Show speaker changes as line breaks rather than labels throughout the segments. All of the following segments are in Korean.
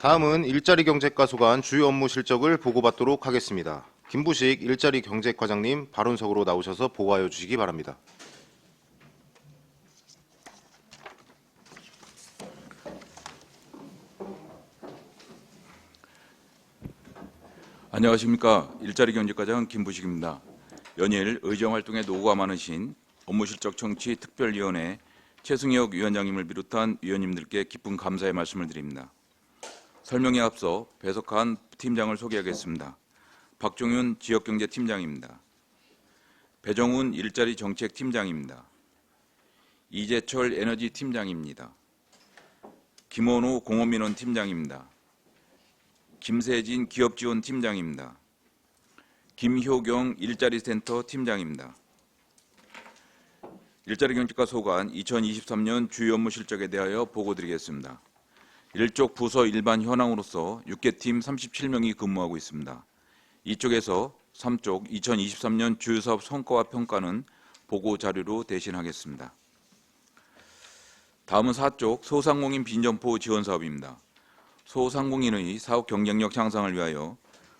다음은 일자리경제과 소관 주요 업무 실적을 보고받도록 하겠습니다. 김부식 일자리경제과장님 발언석으로 나오셔서 보고하여 주시기 바랍니다.
안녕하십니까. 일자리경제과장 김부식입니다. 연일 의정활동에 노고가 많으신 업무실적 청취 특별위원회 최승혁 위원장님을 비롯한 위원님들께 깊은 감사의 말씀을 드립니다. 설명에 앞서 배석한 팀장을 소개하겠습니다. 박종윤 지역경제팀장입니다. 배정훈 일자리정책팀장입니다. 이재철 에너지팀장입니다. 김원우 공업민원팀장입니다. 김세진 기업지원팀장입니다. 김효경 일자리센터 팀장입니다. 일자리경제과 소관 2023년 주요 업무 실적에 대하여 보고드리겠습니다. 일쪽 부서 일반 현황으로서 6개 팀 37명이 근무하고 있습니다. 이쪽에서 3쪽 2023년 주요 사업 성과와 평가는 보고 자료로 대신하겠습니다. 다음은 4쪽 소상공인 빈점포 지원 사업입니다. 소상공인의 사업 경쟁력 향상을 위하여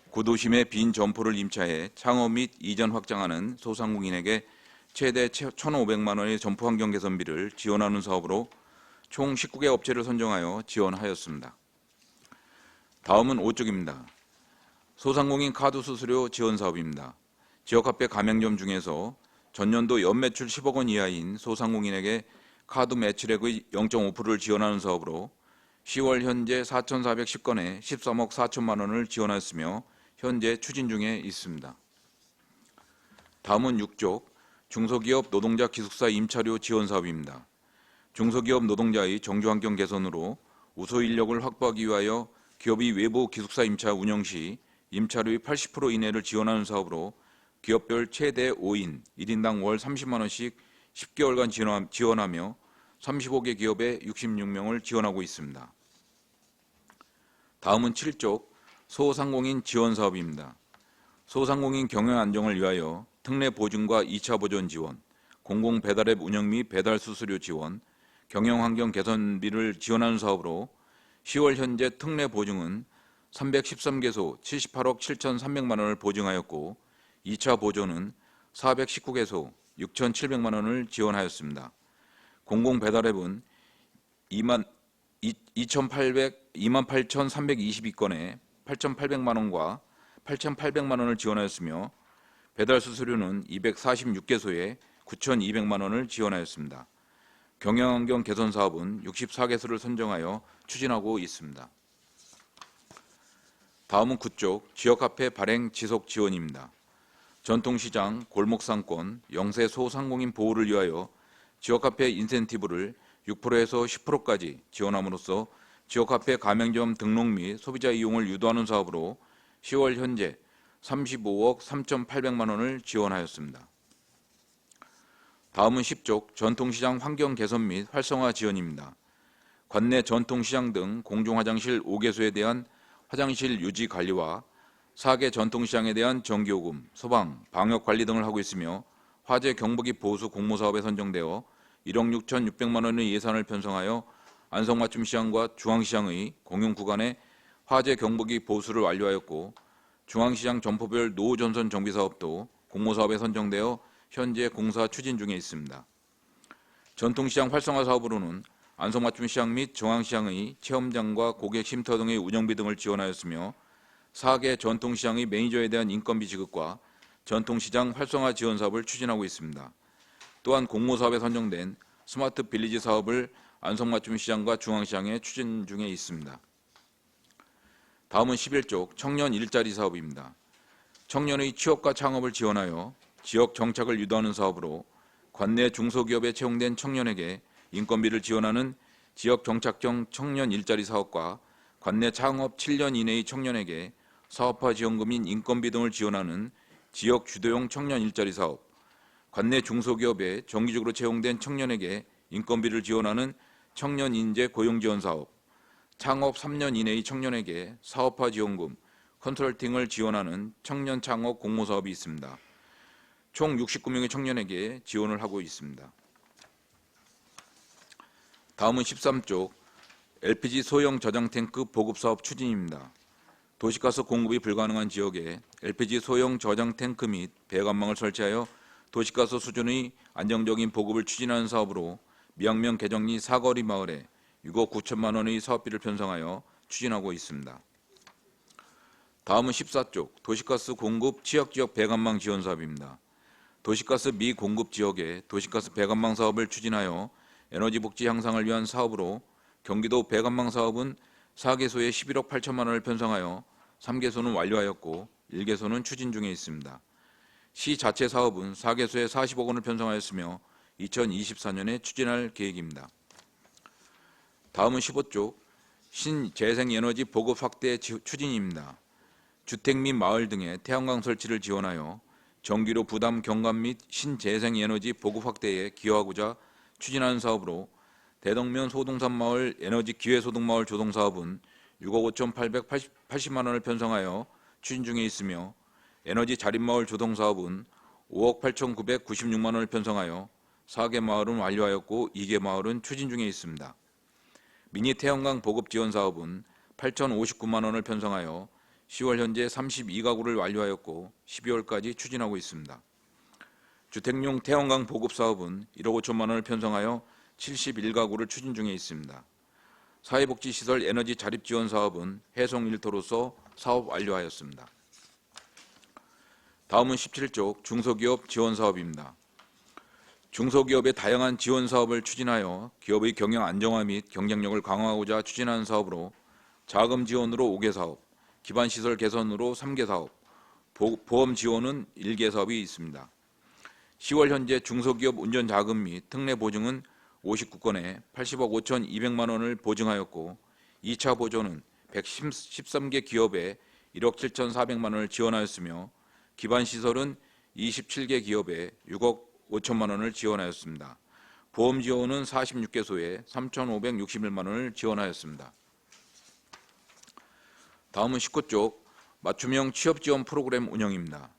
구도심의 빈 점포를 임차해 창업 및 이전 확장하는 소상공인에게 최대 1,500만 원의 점포 환경 개선비를 지원하는 사업으로 총 19개 업체를 선정하여 지원하였습니다. 다음은 5쪽입니다. 소상공인 카드 수수료 지원 사업입니다. 지역화폐 가맹점 중에서 전년도 연매출 10억 원 이하인 소상공인에게 카드 매출액의 0.5%를 지원하는 사업으로 10월 현재 4,410건에 13억 4천만 원을 지원하였으며 현재 추진 중에 있습니다. 다음은 6쪽 중소기업 노동자 기숙사 임차료 지원 사업입니다. 중소기업 노동자의 정규환경 개선으로 우수 인력을 확보하기 위하여 기업이 외부 기숙사 임차 운영 시 임차료의 80% 이내를 지원하는 사업으로 기업별 최대 5인 1인당 월 30만 원씩 10개월간 지원하며 35개 기업에 66명을 지원하고 있습니다. 다음은 7쪽 소상공인 지원 사업입니다. 소상공인 경영 안정을 위하여 특례 보증과 2차 보존 지원, 공공 배달앱 운영 및 배달 수수료 지원, 경영 환경 개선비를 지원하는 사업으로 10월 현재 특례 보증은 313개소 78억 7,300만 원을 보증하였고 2차 보존은 419개소 6,700만 원을 지원하였습니다. 공공 배달앱은 28,322건에 8,800만 원과 8,800만 원을 지원하였으며 배달 수수료는 246개소에 9,200만 원을 지원하였습니다. 경영환경 개선 사업은 64개소를 선정하여 추진하고 있습니다. 다음은 9쪽 지역화폐 발행 지속 지원입니다. 전통시장, 골목상권, 영세 소상공인 보호를 위하여 지역화폐 인센티브를 6%에서 10%까지 지원함으로써 지역화폐 가맹점 등록 및 소비자 이용을 유도하는 사업으로 10월 현재 35억 3,800만 원을 지원하였습니다. 다음은 10쪽 전통시장 환경 개선 및 활성화 지원입니다. 관내 전통시장 등 공중화장실 5개소에 대한 화장실 유지 관리와 4개 전통시장에 대한 전기요금, 소방, 방역관리 등을 하고 있으며 화재 경보기 보수 공모사업에 선정되어 1억 6,600만 원의 예산을 편성하여 안성맞춤시장과 중앙시장의 공용 구간에 화재 경보기 보수를 완료하였고 중앙시장 점포별 노후전선 정비사업도 공모사업에 선정되어 현재 공사 추진 중에 있습니다. 전통시장 활성화 사업으로는 안성맞춤시장 및 중앙시장의 체험장과 고객 쉼터 등의 운영비 등을 지원하였으며 4개 전통시장의 매니저에 대한 인건비 지급과 전통시장 활성화 지원 사업을 추진하고 있습니다. 또한 공모사업에 선정된 스마트 빌리지 사업을 안성맞춤시장과 중앙시장에 추진 중에 있습니다. 다음은 11쪽 청년 일자리 사업입니다. 청년의 취업과 창업을 지원하여 지역 정착을 유도하는 사업으로 관내 중소기업에 채용된 청년에게 인건비를 지원하는 지역 정착형 청년 일자리 사업과 관내 창업 7년 이내의 청년에게 사업화 지원금인 인건비 등을 지원하는 지역 주도형 청년 일자리 사업, 관내 중소기업에 정기적으로 채용된 청년에게 인건비를 지원하는 청년 인재 고용 지원 사업, 창업 3년 이내의 청년에게 사업화 지원금, 컨설팅을 지원하는 청년 창업 공모 사업이 있습니다. 총 69명의 청년에게 지원을 하고 있습니다. 다음은 13쪽 LPG 소형 저장 탱크 보급 사업 추진입니다. 도시가스 공급이 불가능한 지역에 LPG 소형 저장 탱크 및 배관망을 설치하여 도시가스 수준의 안정적인 보급을 추진하는 사업으로 미양면 개정리 사거리 마을에 6억 9천만 원의 사업비를 편성하여 추진하고 있습니다. 다음은 14쪽 도시가스 공급 취약지역 배관망 지원 사업입니다. 도시가스 미공급 지역에 도시가스 배관망 사업을 추진하여 에너지 복지 향상을 위한 사업으로 경기도 배관망 사업은 4개소에 11억 8천만 원을 편성하여 3개소는 완료하였고 1개소는 추진 중에 있습니다. 시 자체 사업은 4개소에 40억 원을 편성하였으며 2024년에 추진할 계획입니다. 다음은 15쪽 신재생에너지 보급 확대 추진입니다. 주택 및 마을 등에 태양광 설치를 지원하여 전기료 부담 경감 및 신재생에너지 보급 확대에 기여하고자 추진하는 사업으로 대덕면 소동산 마을 에너지 기회소득마을 조성사업은 6억 5,880만 원을 편성하여 추진 중에 있으며 에너지 자립마을 조성사업은 5억 8,996만 원을 편성하여 4개 마을은 완료하였고 2개 마을은 추진 중에 있습니다. 미니 태양광 보급 지원 사업은 8,059만 원을 편성하여 10월 현재 32가구를 완료하였고 12월까지 추진하고 있습니다. 주택용 태양광 보급 사업은 1억 5천만 원을 편성하여 71가구를 추진 중에 있습니다. 사회복지시설 에너지 자립 지원 사업은 해송 일터로서 사업 완료하였습니다. 다음은 17쪽 중소기업 지원 사업입니다. 중소기업의 다양한 지원 사업을 추진하여 기업의 경영 안정화 및 경쟁력을 강화하고자 추진하는 사업으로 자금 지원으로 5개 사업, 기반시설 개선으로 3개 사업, 보험 지원은 1개 사업이 있습니다. 10월 현재 중소기업 운전자금 및 특례 보증은 59건에 80억 5,200만 원을 보증하였고 2차 보조는 113개 기업에 1억 7,400만 원을 지원하였으며 기반시설은 27개 기업에 6억 5천만 원을 지원하였습니다. 보험 지원은 46개소에 3,561만 원을 지원하였습니다. 다음은 19쪽 맞춤형 취업지원 프로그램 운영입니다.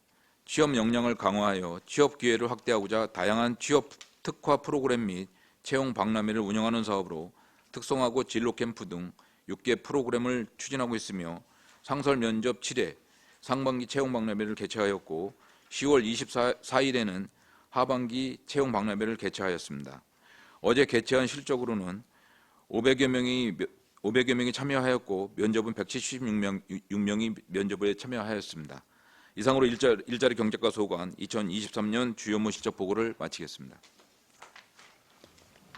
취업 역량을 강화하여 취업 기회를 확대하고자 다양한 취업 특화 프로그램 및 채용 박람회를 운영하는 사업으로 특성화고 진로 캠프 등 6개 프로그램을 추진하고 있으며 상설 면접 7회, 상반기 채용 박람회를 개최하였고 10월 24일에는 하반기 채용 박람회를 개최하였습니다. 어제 개최한 실적으로는 500여 명이 참여하였고 면접은 176명이 면접에 참여하였습니다. 이상으로 일자리 경제과 소관 2023년 주요 업무 실적 보고를 마치겠습니다.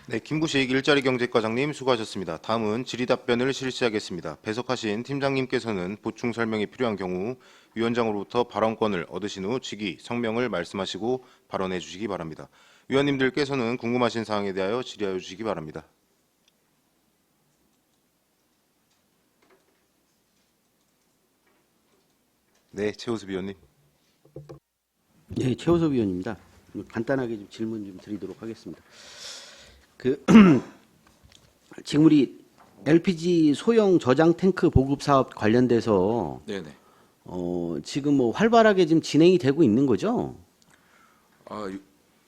네, 김부식 일자리 경제과장님 수고하셨습니다. 다음은 질의답변을 실시하겠습니다. 배석하신 팀장님께서는 보충 설명이 필요한 경우 위원장으로부터 발언권을 얻으신 후 직위, 성명을 말씀하시고 발언해 주시기 바랍니다. 위원님들께서는 궁금하신 사항에 대하여 질의하여 주시기 바랍니다. 네, 최우수 위원님.
네, 최호섭 위원입니다. 간단하게 좀 질문 좀 드리도록 하겠습니다. 지금 우리 LPG 소형 저장 탱크 보급 사업 관련돼서
네네.
지금 뭐 활발하게 지금 진행이 되고 있는 거죠?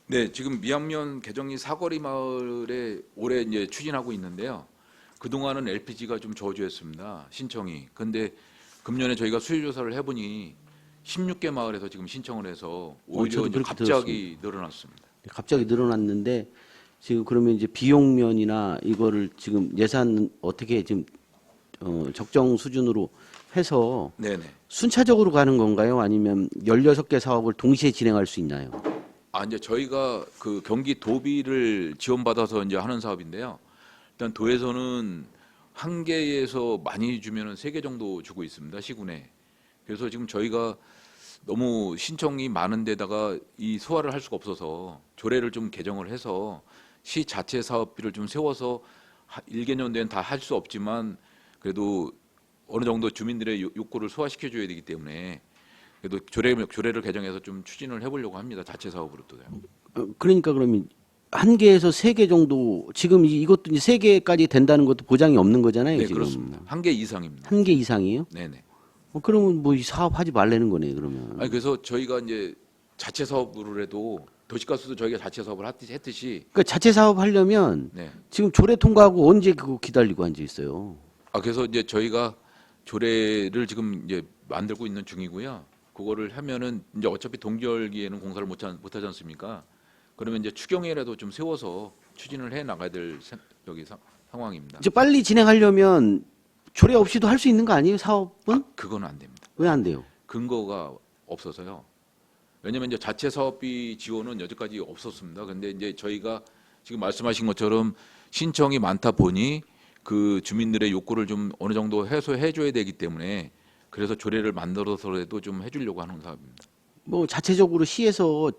네, 지금 미양면 개정리 사거리 마을에 올해 이제 추진하고 있는데요. 그 동안은 LPG가 좀 저조했습니다. 신청이. 근데 금년에 저희가 수요 조사를 해보니 16개 마을에서 지금 신청을 해서 오히려
저도
이제
그렇게
갑자기 늘어났습니다.
갑자기 늘어났는데 지금 그러면 이제 비용면이나 이거를 지금 예산 어떻게 지금 적정 수준으로 해서
네네.
순차적으로 가는 건가요? 아니면 16개 사업을 동시에 진행할 수 있나요?
이제 저희가 그 경기 도비를 지원받아서 이제 하는 사업인데요. 일단 도에서는 한 개에서 많이 주면은 3개 정도 주고 있습니다. 시군에. 그래서 지금 저희가 너무 신청이 많은 데다가 이 소화를 할 수가 없어서 조례를 좀 개정을 해서 시 자체 사업비를 좀 세워서 1개년도엔 다 할 수 없지만 그래도 어느 정도 주민들의 욕구를 소화시켜 줘야 되기 때문에 그래도 조례를 개정해서 좀 추진을 해보려고 합니다. 자체 사업으로도요.
그러니까 그러면 한 개에서 3개 정도 지금 이것도 이제 3개까지 된다는 것도 보장이 없는 거잖아요.
네,
지금.
그렇습니다. 한 개 이상입니다.
한 개 이상이에요?
네네.
그러면 뭐 이 사업 하지 말라는 거네 그러면.
그래서 저희가 이제 자체 사업으로 해도 도시가스도 저희가 자체 사업을 했듯이
그러니까 자체 사업 하려면
네.
지금 조례 통과하고 언제 그거 기다리고 앉아 있어요.
그래서 이제 저희가 조례를 지금 이제 만들고 있는 중이고요. 그거를 하면은 이제 어차피 동절기에는 공사를 못하지 않습니까? 그러면 이제 추경이라도 좀 세워서 추진을 해 나가야 될 상황입니다.
이제 빨리 진행하려면 조례 없이도 할 수 있는 거 아니에요, 사업은?
그거는 안 됩니다.
왜 안 돼요?
근거가 없어서요. 왜냐면 이제 자체 사업비 지원은 여태까지 없었습니다. 근데 이제 저희가 지금 말씀하신 것처럼 신청이 많다 보니 그 주민들의 욕구를 좀 어느 정도 해소해 줘야 되기 때문에 그래서 조례를 만들어서라도 좀 해주려고 하는 사업입니다.
뭐 자체적으로 시에서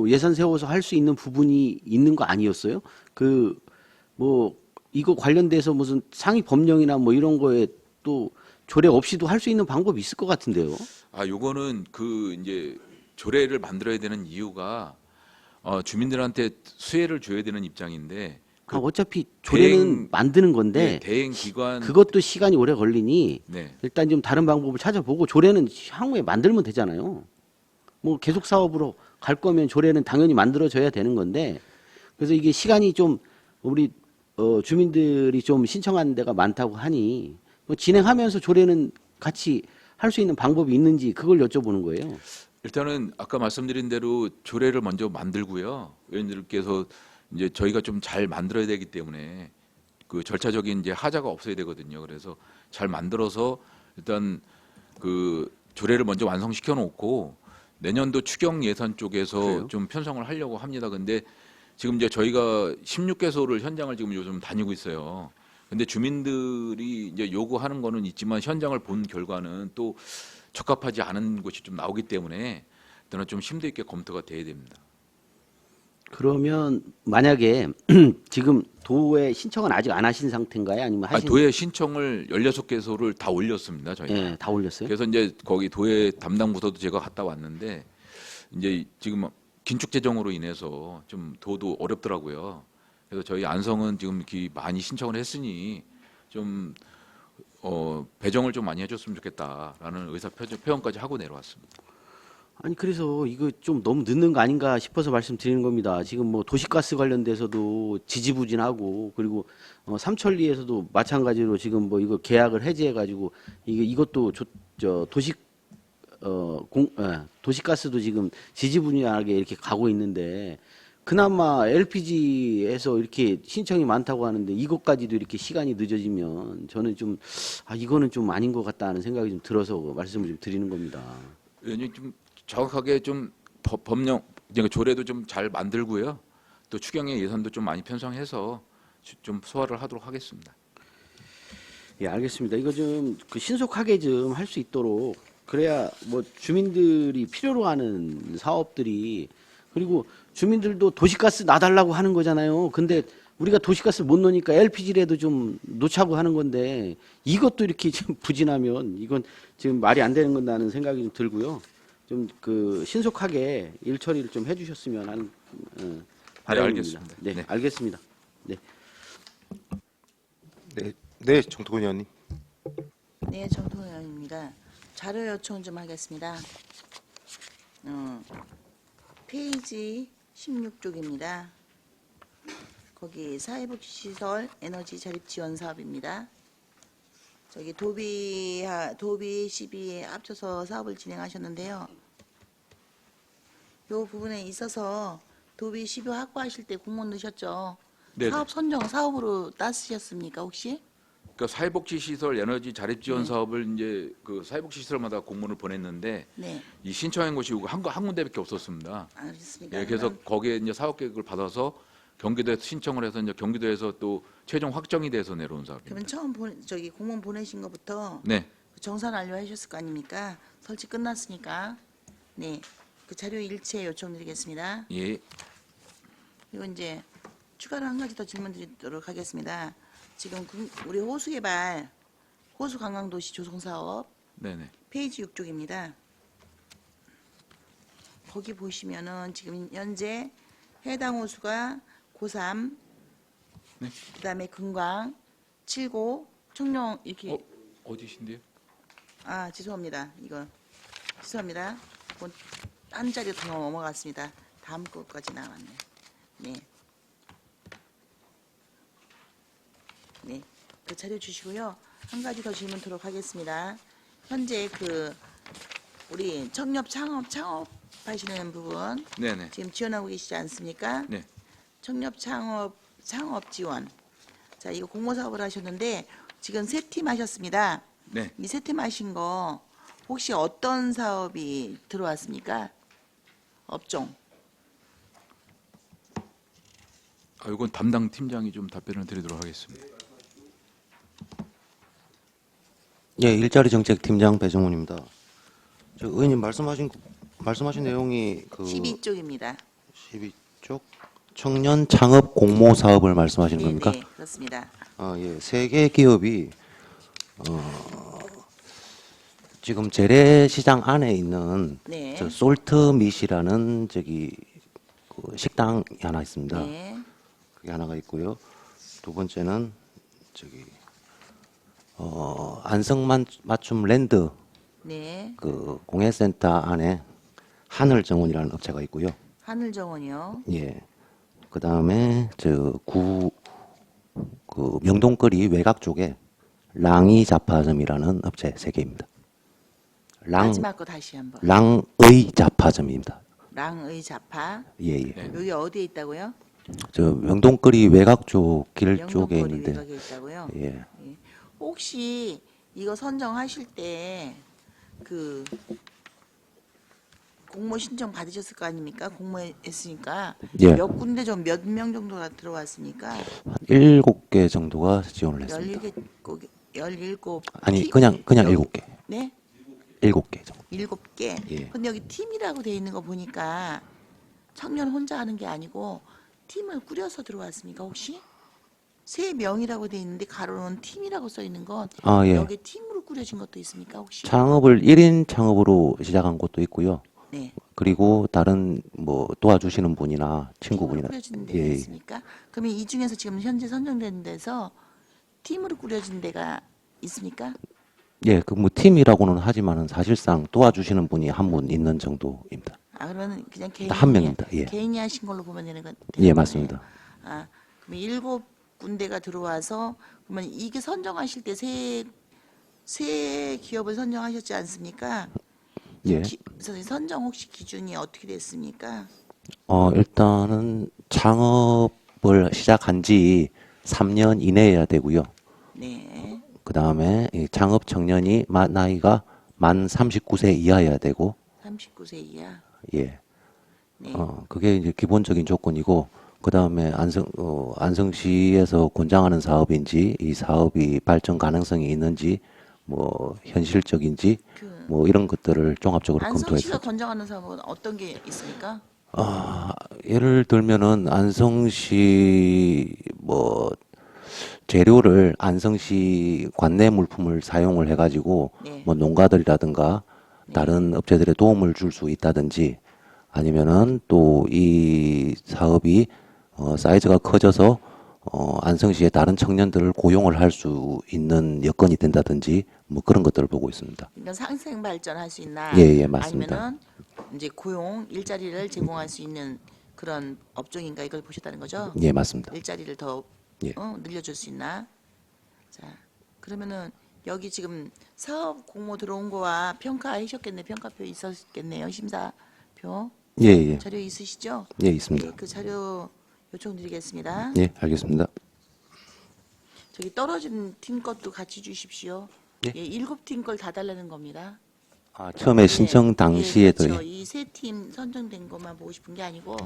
예산 세워서 할 수 있는 부분이 있는 거 아니었어요? 그 뭐 이거 관련돼서 무슨 상위 법령이나 뭐 이런 거에 또 조례 없이도 할 수 있는 방법이 있을 것 같은데요.
요거는 그 이제 조례를 만들어야 되는 이유가 주민들한테 수혜를 줘야 되는 입장인데
어차피 조례는 만드는 건데
대행 기관
그것도 시간이 오래 걸리니
네.
일단 좀 다른 방법을 찾아보고 조례는 향후에 만들면 되잖아요. 뭐 계속 사업으로 갈 거면 조례는 당연히 만들어져야 되는 건데 그래서 이게 시간이 좀 우리 주민들이 좀 신청하는 데가 많다고 하니 뭐 진행하면서 조례는 같이 할 수 있는 방법이 있는지 그걸 여쭤보는 거예요.
일단은 아까 말씀드린 대로 조례를 먼저 만들고요. 의원님들께서 이제 저희가 좀 잘 만들어야 되기 때문에 그 절차적인 이제 하자가 없어야 되거든요. 그래서 잘 만들어서 일단 그 조례를 먼저 완성시켜 놓고 내년도 추경 예산 쪽에서
그래요?
좀 편성을 하려고 합니다. 근데 지금 이제 저희가 16개소를 현장을 지금 요즘 다니고 있어요. 근데 주민들이 이제 요구하는 거는 있지만 현장을 본 결과는 또 적합하지 않은 곳이 좀 나오기 때문에 저는 좀 심도 있게 검토가 돼야 됩니다.
그러면 만약에 지금 도에 신청은 아직 안 하신 상태인가요? 아니면 하신?
도에 신청을 16개소를 다 올렸습니다. 저희가.
예, 다 올렸어요.
그래서 이제 거기 도에 담당 부서도 제가 갔다 왔는데 이제 지금 긴축 재정으로 인해서 좀 도도 어렵더라고요. 그래서 저희 안성은 지금 이렇게 많이 신청을 했으니 좀 배정을 좀 많이 해줬으면 좋겠다라는 의사 표현까지 하고 내려왔습니다.
아니 그래서 이거 좀 너무 늦는 거 아닌가 싶어서 말씀드리는 겁니다. 지금 뭐 도시가스 관련돼서도 지지부진하고 그리고 삼천리에서도 마찬가지로 지금 뭐 이거 계약을 해지해가지고 이것도 도시가스도 지금 지지부진하게 이렇게 가고 있는데 그나마 LPG에서 이렇게 신청이 많다고 하는데 이것까지도 이렇게 시간이 늦어지면 저는 좀 이거는 좀 아닌 것 같다는 생각이 좀 들어서 말씀을 좀 드리는 겁니다.
의원님 좀 정확하게 좀 법령 그러니까 조례도 좀 잘 만들고요. 또 추경의 예산도 좀 많이 편성해서 좀 소화를 하도록 하겠습니다.
예, 알겠습니다. 이거 좀 그 신속하게 좀 할 수 있도록 그래야 뭐 주민들이 필요로 하는 사업들이 그리고 주민들도 도시가스 놔달라고 하는 거잖아요. 근데 우리가 도시가스를 못 넣으니까 LPG라도 좀 놓자고 하는 건데 이것도 이렇게 좀 부진하면 이건 지금 말이 안 되는 건다는 생각이 좀 들고요. 좀 그 신속하게 일 처리를 좀 해주셨으면 하는 바람입니다.
알겠습니다.
네,
네.
알겠습니다. 네.
네, 정토근 의원님.
네, 정통 의원입니다. 자료 요청 좀 하겠습니다. 페이지 16쪽입니다. 거기 사회복지시설 에너지 자립 지원 사업입니다. 저기 도비 시비에 합쳐서 사업을 진행하셨는데요. 요 부분에 있어서 도비 시비 확보하실 때 공문 넣으셨죠?
네네.
사업 선정 사업으로 따쓰셨습니까 혹시?
그러니까 사회복지시설 에너지 자립지원 사업을 이제 그 사회복지시설마다 공문을 보냈는데
네,
이 신청한 곳이 한 군데밖에 없었습니다.
알겠습니다.
예, 그래서 거기에 이제 사업 계획을 받아서 경기도에서 신청을 해서 이제 경기도에서 또 최종 확정이 돼서 내려온 사업입니다.
그러면 처음 저기 공문 보내신 것부터
네,
정산 완료하셨을 거 아닙니까? 설치 끝났으니까. 네, 그 자료 일체 요청드리겠습니다.
예,
그리고 이제 추가로 한 가지 더 질문드리도록 하겠습니다. 지금 우리 호수개발, 호수관광도시 조성사업
네네.
페이지 6쪽입니다. 거기 보시면은 지금 현재 해당 호수가 고3,
네.
그다음에 금광, 7고, 청룡 이렇게
어디신데요?
죄송합니다. 이거 죄송합니다. 딴 자리로 더 넘어갔습니다. 다음 것까지 나왔네. 네. 네. 그 자료 주시고요. 한 가지 더 질문 드리도록 하겠습니다. 현재 그 우리 청년 창업하시는 부분
네네.
지금 지원하고 계시지 않습니까?
네.
청년 창업 지원. 자, 이거 공모 사업을 하셨는데 지금 세 팀 하셨습니다.
네.
이 세 팀 하신 거 혹시 어떤 사업이 들어왔습니까? 업종.
이건 담당 팀장이 좀 답변을 드리도록 하겠습니다.
예, 일자리 정책 팀장 배정훈입니다. 저 의원님 말씀하신 내용이 그
12쪽입니다.
12쪽 청년 창업 공모 사업을 말씀하시는 겁니까?
네, 그렇습니다.
아, 예. 세 개 기업이 지금 재래시장 안에 있는
네.
저 솔트밋이라는 저기 그 식당이 하나 있습니다.
네.
그게 하나가 있고요. 두 번째는 저기 안성맞춤 랜드
네.
그 공예센터 안에 하늘정원이라는 업체가 있고요.
하늘정원이요.
예. 그 다음에 그 명동거리 외곽 쪽에 랑이 잡화점이라는 업체 3개입니다.
마지막 거 다시 한번.
랑의 잡화점입니다.
랑의 자파.
예, 예.
네.
여기 어디에 있다고요?
저 명동거리 외곽 쪽 길 쪽에
명동거리
있는데,
외곽에 있다고요?
예.
혹시 이거 선정하실 때 그 공모 신청 받으셨을 거 아닙니까? 공모했으니까
예.
몇 군데 좀 몇 명 정도가 들어왔습니까?
한 7개 정도가 지원을 했습니다.
17
아니,
팀?
그냥
여기-
7개.
네?
7개 정도.
7개.
예.
근데 여기 팀이라고 돼 있는 거 보니까 청년 혼자 하는 게 아니고 팀을 꾸려서 들어왔습니까, 혹시? 3명이라고 돼 있는데 가로는 팀이라고 써 있는 건
아, 예.
여기 팀으로 꾸려진 것도 있습니까, 혹시?
창업을 1인 창업으로 시작한 곳도 있고요.
네.
그리고 다른 뭐 도와주시는 분이나 친구분이나,
팀으로 꾸려진 데가
예,
있습니까? 그러면 이 중에서 지금 현재 선정된 데서 팀으로 꾸려진 데가 있습니까?
예, 그 뭐 팀이라고는 하지만은 사실상 도와주시는 분이 한 분 있는 정도입니다.
아, 그러면 그냥
한 명입니다. 예.
개인이 하신 걸로 보면 되는 건
예, 맞습니다.
아, 그럼 7군데가 들어와서 그러면 이게 선정하실 때 세 기업을 선정하셨지 않습니까?
예.
선생님 선정 혹시 기준이 어떻게 됐습니까?
일단은 창업을 시작한 지 3년 이내여야 되고요.
네.
그 다음에 창업 청년이 나이가 만 39세 이하여야 되고,
39세 이하.
예.
네.
그게 이제 기본적인 조건이고, 그 다음에 안성시에서 권장하는 사업인지, 이 사업이 발전 가능성이 있는지, 뭐, 현실적인지, 뭐, 이런 것들을 종합적으로
안성시가
검토해서.
권장하는 사업은 어떤 게 있습니까?
예를 들면은 안성시 뭐 재료를 안성시 관내 물품을 사용을 해가지고
네.
뭐 농가들이라든가 다른 업체들의 도움을 줄 수 있다든지 아니면은 또 이 사업이 사이즈가 커져서 안성시의 다른 청년들을 고용을 할 수 있는 여건이 된다든지 뭐 그런 것들을 보고 있습니다.
그러니까 상생 발전할 수 있나?
예, 예, 맞습니다.
아니면은 이제 고용 일자리를 제공할 수 있는 그런 업종인가 이걸 보셨다는 거죠?
예, 맞습니다.
일자리를 더
예.
늘려줄 수 있나? 자, 그러면은 여기 지금 사업 공모 들어온 거와 평가하셨겠네, 평가표 있었겠네요, 심사표
예, 예.
자료 있으시죠?
예, 있습니다.
그 자료 요청드리겠습니다.
예, 알겠습니다.
저기 떨어진 팀 것도 같이 주십시오.
예.
7팀 걸 다 달라는 겁니다.
처음에 신청 당시에도
그렇죠. 이 세 팀 선정된 것만 보고 싶은 게 아니고,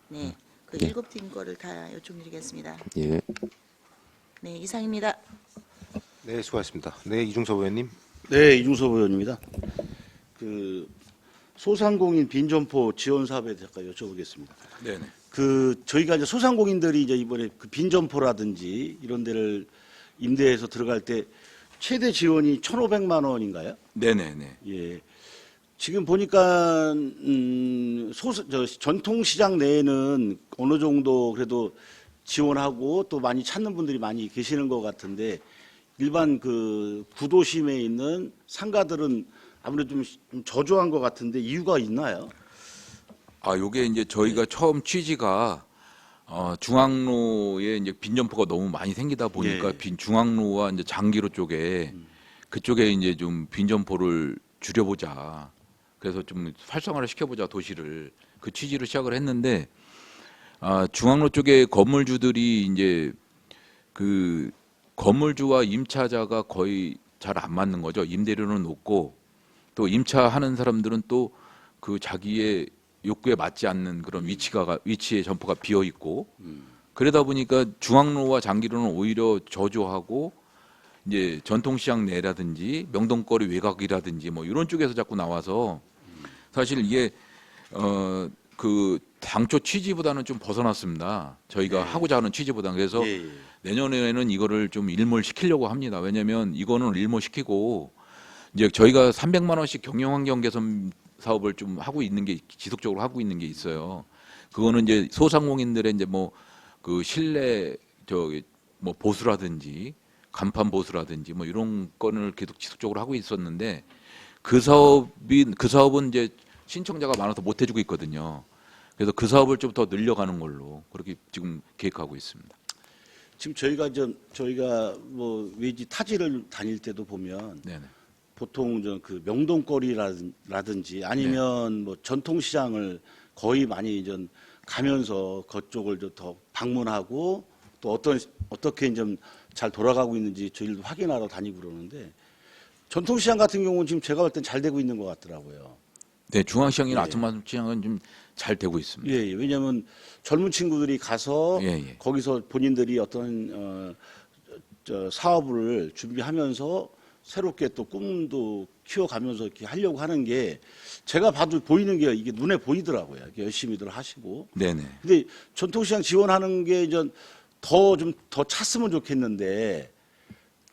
네, 그
예.
7팀 거를 다 요청드리겠습니다.
예.
네, 이상입니다.
네, 수고하셨습니다. 네, 이중섭 의원님.
네, 이중섭 의원입니다. 그 소상공인 빈점포 지원 사업에 대해서 잠깐 여쭤보겠습니다.
네네.
그 저희가 이제 소상공인들이 이제 이번에 그 빈점포라든지 이런 데를 임대해서 들어갈 때 최대 지원이 1,500만 원인가요?
네네네.
예. 지금 보니까 전통시장 내에는 어느 정도 그래도 지원하고 또 많이 찾는 분들이 많이 계시는 것 같은데 일반 그 구도심에 있는 상가들은 아무래도 좀 저조한 것 같은데 이유가 있나요?
요게 이제 저희가 처음 취지가 중앙로에 이제 빈 점포가 너무 많이 생기다 보니까
예.
빈 중앙로와 이제 장기로 쪽에 그쪽에 이제 좀 빈 점포를 줄여보자. 그래서 좀 활성화를 시켜보자 도시를 그 취지로 시작을 했는데 중앙로 쪽에 건물주들이 이제 그 건물주와 임차자가 거의 잘 안 맞는 거죠. 임대료는 높고 또 임차하는 사람들은 또 그 자기의 욕구에 맞지 않는 그런 위치의 점포가 비어 있고 그러다 보니까 중앙로와 장기로는 오히려 저조하고 이제 전통시장 내라든지 명동거리 외곽이라든지 뭐 이런 쪽에서 자꾸 나와서 사실 이게 그 당초 취지보다는 좀 벗어났습니다. 저희가 하고자 하는 취지보다. 그래서
예, 예.
내년에는 이거를 좀 일몰시키려고 합니다. 왜냐하면 이거는 일몰시키고 이제 저희가 300만 원씩 경영환경 개선 사업을 좀 하고 있는 게 지속적으로 하고 있는 게 있어요. 그거는 이제 소상공인들의 이제 뭐 그 실내 뭐 보수라든지 간판 보수라든지 뭐 이런 건을 계속 지속적으로 하고 있었는데 그 사업은 이제 신청자가 많아서 못 해주고 있거든요. 그래서 그 사업을 좀 더 늘려가는 걸로 그렇게 지금 계획하고 있습니다.
지금 저희가 뭐 외지 타지를 다닐 때도 보면
네네.
보통 그 명동거리라든지 아니면 뭐 전통시장을 거의 많이 좀 가면서 그쪽을 좀 더 방문하고 또 어떻게 좀 잘 돌아가고 있는지 저희도 확인하러 다니고 그러는데 전통시장 같은 경우는 지금 제가 볼 땐 잘 되고 있는 것 같더라고요.
네, 중앙시장이나
예.
아트만 시장은 좀 잘 되고 있습니다.
예, 예. 왜냐하면 젊은 친구들이 가서
예, 예.
거기서 본인들이 어떤 사업을 준비하면서 새롭게 또 꿈도 키워가면서 이렇게 하려고 하는 게 제가 봐도 보이는 게 이게 눈에 보이더라고요. 이렇게 열심히들 하시고.
네네.
근데 전통시장 지원하는 게 이제 더 찼으면 좋겠는데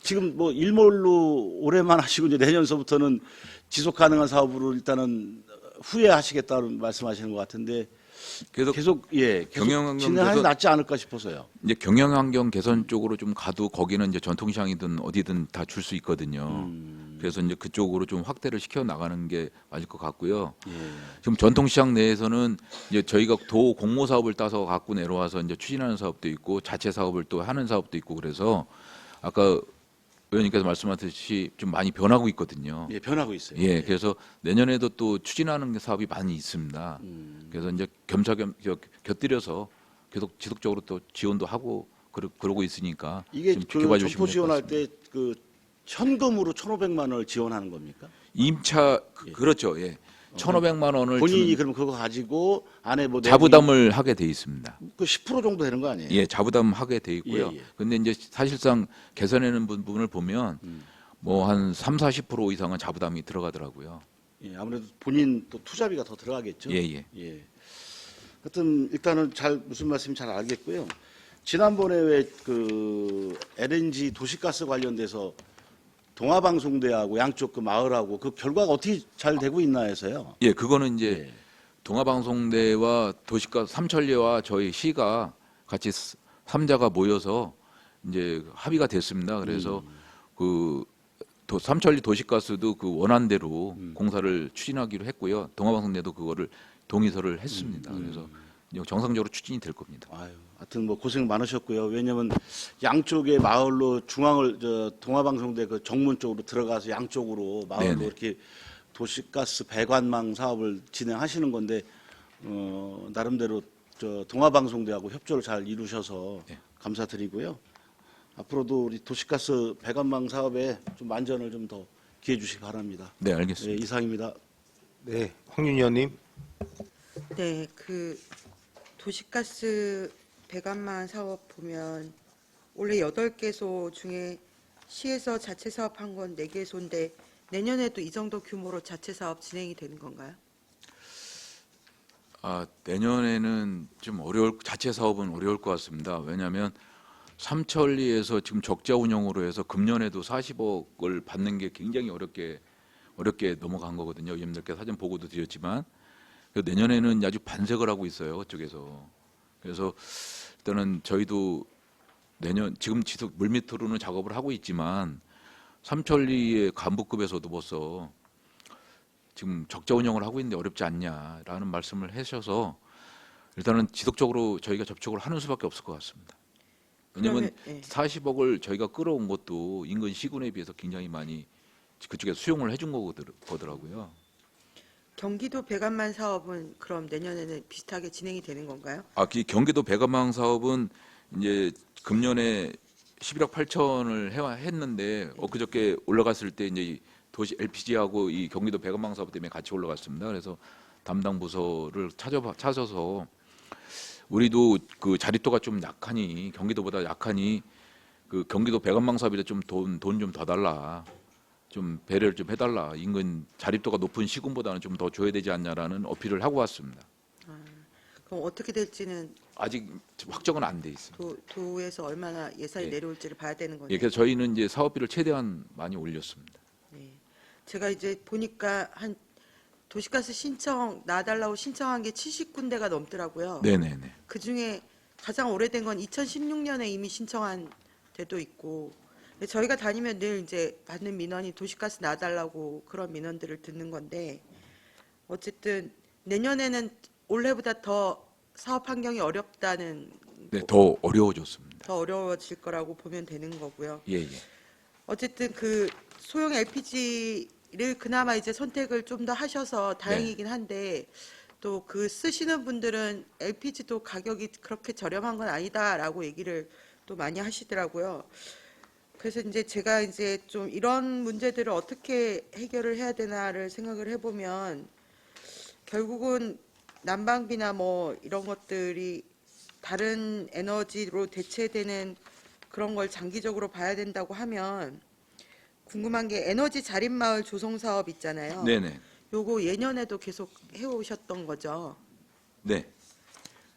지금 뭐 일몰로 올해만 하시고 이제 내년서부터는 지속 가능한 사업으로 일단은 후회하시겠다는 말씀하시는 것 같은데
그래서
계속
경영환경
진행하는 게
개선-
낫지 않을까 싶어서요.
이제 경영환경 개선 쪽으로 좀 가도 거기는 이제 전통시장이든 어디든 다 줄 수 있거든요. 그래서 이제 그쪽으로 좀 확대를 시켜 나가는 게 맞을 것 같고요.
예.
지금 전통시장 내에서는 이제 저희가 도 공모 사업을 따서 갖고 내려와서 이제 추진하는 사업도 있고 자체 사업을 또 하는 사업도 있고 그래서 아까 의원님께서 말씀하셨듯이 좀 많이 변하고 있거든요.
예, 변하고 있어요.
예, 그래서 내년에도 또 추진하는 사업이 많이 있습니다. 그래서 이제 곁들여서 계속 지속적으로 또 지원도 하고 그러고 있으니까
이게
좀
그
지켜봐
점포
주시면 될 것
지원할
같습니다.
때 그 현금으로 1,500만 원을 지원하는 겁니까?
임차 그렇죠. 예. 1,500만 원을
본인이
주는
그럼 그거 가지고 안에 뭐
자부담을 하게 돼 있습니다.
그10% 정도 되는 거 아니에요?
예, 자부담 하게 돼 있고요.
예, 예.
근데 이제 사실상 개선하는 부분을 보면 뭐 한 30-40% 이상은 자부담이 들어가더라고요.
예, 아무래도 본인 또 투자비가 더 들어가겠죠.
예.
하여튼 일단은 무슨 말씀인지 잘 알겠고요. 지난번에 왜 그 LNG 도시가스 관련돼서 동아방송대하고 양쪽 그 마을하고 그 결과가 어떻게 잘 되고 있나 해서요.
예, 그거는 이제
예.
동아방송대와 도시가 삼천리와 저희 시가 같이 삼자가 모여서 이제 합의가 됐습니다. 그래서 그 삼천리 도시가스도 그 원안대로 공사를 추진하기로 했고요. 동아방송대도 그거를 동의서를 했습니다. 그래서 이제 정상적으로 추진이 될 겁니다.
아유, 하여튼 뭐 고생 많으셨고요. 왜냐면 양쪽의 마을로 동아방송대 그 정문 쪽으로 들어가서 양쪽으로 마을로
네네.
이렇게 도시가스 배관망 사업을 진행하시는 건데 나름대로 동아방송대하고 협조를 잘 이루셔서
네.
감사드리고요. 앞으로도 우리 도시가스 배관망 사업에 좀 만전을 좀 더 기해 주시기 바랍니다.
네,
네,
알겠습니다.
이상입니다.
네, 황윤희 의원님.
네, 그 도시가스 배관망 사업 보면 원래 8개소 중에 시에서 자체 사업한 건 4개소인데 내년에도 이 정도 규모로 자체 사업 진행이 되는 건가요?
내년에는 좀 자체 사업은 어려울 것 같습니다. 왜냐하면 삼천리에서 지금 적자 운영으로 해서 금년에도 40억을 받는 게 굉장히 어렵게 넘어간 거거든요. 의원님들께 사전 보고도 드렸지만 그래서 내년에는 아주 반색을 하고 있어요. 그쪽에서. 그래서 일단은 저희도 지금 지속 물밑으로는 작업을 하고 있지만 삼천리의 간부급에서도 벌써 지금 적자 운영을 하고 있는데 어렵지 않냐라는 말씀을 하셔서 일단은 지속적으로 저희가 접촉을 하는 수밖에 없을 것 같습니다. 왜냐하면
그러면, 예.
40억을 저희가 끌어온 것도 인근 시군에 비해서 굉장히 많이 그쪽에서 수용을 해준 거더라고요.
경기도 배관만 사업은 그럼 내년에는 비슷하게 진행이 되는 건가요?
그 경기도 배관망 사업은 이제 금년에 11억 8천을 했는데 엊그저께 올라갔을 때 이제 도시 LPG하고 이 경기도 배관망 사업 때문에 같이 올라갔습니다. 그래서 담당 부서를 찾아서 우리도 그 자립도가 좀 약하니 경기도보다 약하니 그 경기도 배관망 사업에 좀 돈 좀 더 달라. 좀 배려를 좀 해달라. 인근 자립도가 높은 시군보다는 좀 더 줘야 되지 않냐라는 어필을 하고 왔습니다.
그럼 어떻게 될지는
아직 확정은 안 돼 있습니다.
도에서 얼마나 예산이
예.
내려올지를 봐야 되는
예,
거네요.
그래서 저희는 이제 사업비를 최대한 많이 올렸습니다.
네. 제가 이제 보니까 한 도시가스 신청 놔달라고 신청한 게 70군데가 넘더라고요.
네네네.
그 중에 가장 오래된 건 2016년에 이미 신청한 데도 있고, 근데 저희가 다니면 늘 이제 받는 민원이 도시가스 놔달라고 그런 민원들을 듣는 건데, 어쨌든 내년에는 올해보다 더 사업 환경이 어렵다는,
네, 더 어려워졌습니다.
더 어려워질 거라고 보면 되는 거고요.
예, 예.
어쨌든 그 소형 LPG를 그나마 이제 선택을 좀 더 하셔서 다행이긴 한데, 또 그 쓰시는 분들은 LPG도 가격이 그렇게 저렴한 건 아니다라고 얘기를 또 많이 하시더라고요. 그래서 이제 제가 이제 좀 이런 문제들을 어떻게 해결을 해야 되나를 생각을 해보면, 결국은 난방비나 뭐 이런 것들이 다른 에너지로 대체되는 그런 걸 장기적으로 봐야 된다고 하면, 궁금한 게 에너지 자립마을 조성 사업 있잖아요.
네네.
요거 예년에도 계속 해오셨던 거죠.
네.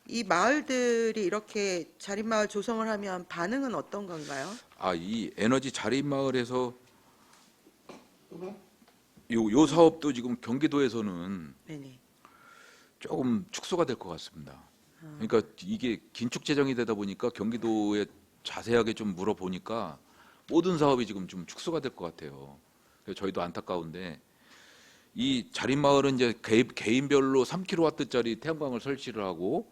이 마을들이 이렇게 자립마을 조성을 하면 반응은 어떤 건가요?
이 에너지 자립마을에서 요 사업도 지금 경기도에서는
네네.
조금 축소가 될 것 같습니다. 그러니까 이게 긴축 재정이 되다 보니까 경기도에 자세하게 좀 물어보니까 모든 사업이 지금 좀 축소가 될 것 같아요. 그래서 저희도 안타까운데 이 자립마을은 이제 개인별로 3kW짜리 태양광을 설치를 하고